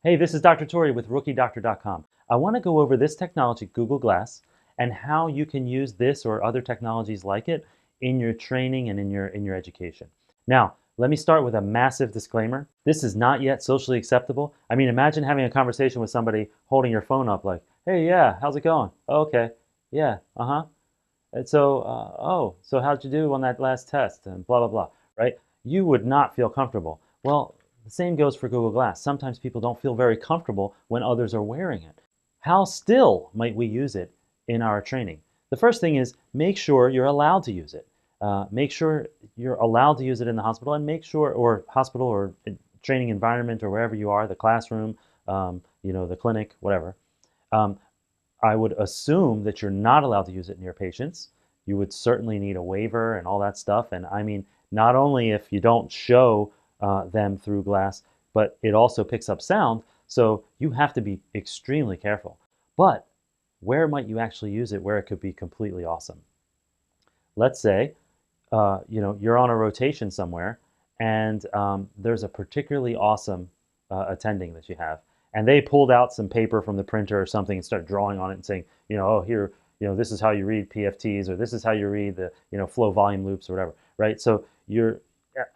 Hey, this is Dr. Tori with RookieDoctor.com. I want to go over this technology, Google Glass, and how you can use this or other technologies like it in your training and in your education. Now, let me start with a massive disclaimer. This is not yet socially acceptable. I mean, imagine having a conversation with somebody holding your phone up like, hey, yeah, how's it going? Oh, okay. Yeah, uh-huh. And so, so how'd you do on that last test? And blah, blah, blah, right? You would not feel comfortable. Well, the same goes for Google Glass. Sometimes people don't feel very comfortable when others are wearing it. How still might we use it in our training? The first thing is make sure you're allowed to use it. Make sure you're allowed to use it in the hospital and make sure, or hospital or training environment or wherever you are, the classroom, the clinic, whatever. Um, I would assume that you're not allowed to use it in your patients. You would certainly need a waiver and all that stuff. And I mean, not only if you don't show them through glass, but it also picks up sound. So you have to be extremely careful. But where might you actually use it where it could be completely awesome? Let's say you're on a rotation somewhere and there's a particularly awesome attending that you have, and they pulled out some paper from the printer or something and started drawing on it and saying, oh, here, this is how you read PFTs, or this is how you read the, flow volume loops or whatever, right? So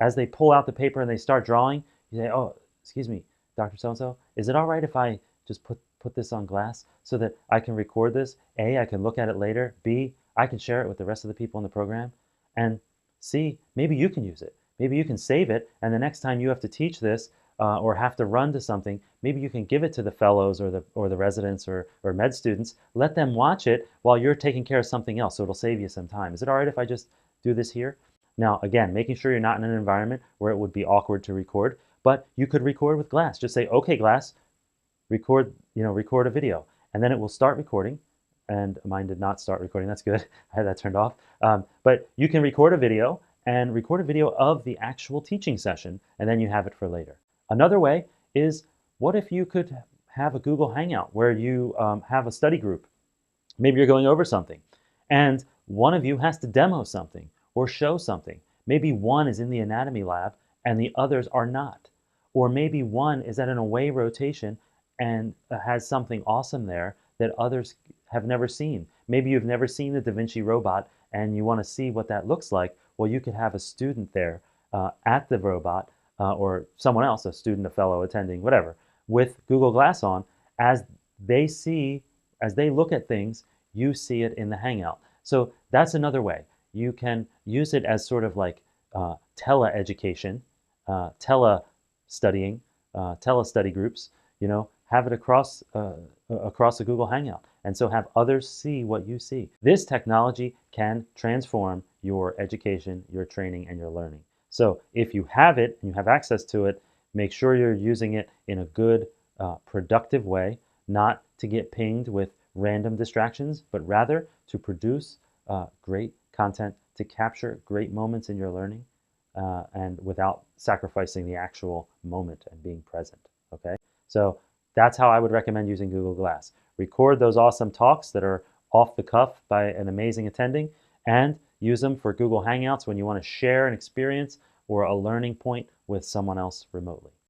as they pull out the paper and they start drawing, you say, oh, excuse me, Dr. So-and-so, is it all right if I just put this on glass so that I can record this? A, I can look at it later. B, I can share it with the rest of the people in the program. And C, maybe you can use it. Maybe you can save it, and the next time you have to teach this or have to run to something, maybe you can give it to the fellows or the residents or med students. Let them watch it while you're taking care of something else, so it'll save you some time. Is it all right if I just do this here? Now, again, making sure you're not in an environment where it would be awkward to record, but you could record with glass. Just say, okay, glass, record a video, and then it will start recording. And mine did not start recording. That's good. I had that turned off. But you can record a video and record a video of the actual teaching session, and then you have it for later. Another way is, what if you could have a Google Hangout where you have a study group? Maybe you're going over something, and one of you has to demo something or show something. Maybe one is in the anatomy lab and the others are not. Or maybe one is at an away rotation and has something awesome there that others have never seen. Maybe you've never seen the Da Vinci robot and you want to see what that looks like. Well, you could have a student there at the robot or someone else, a student, a fellow, attending, whatever, with Google Glass on. As they look at things, you see it in the Hangout. So that's another way. You can use it as sort of like tele-education, tele-studying, tele-study groups, have it across a Google Hangout, and so have others see what you see. This technology can transform your education, your training, and your learning. So if you have it and you have access to it, make sure you're using it in a good, productive way, not to get pinged with random distractions, but rather to produce great content, to capture great moments in your learning, and without sacrificing the actual moment and being present, okay? So that's how I would recommend using Google Glass. Record those awesome talks that are off the cuff by an amazing attending, and use them for Google Hangouts when you want to share an experience or a learning point with someone else remotely.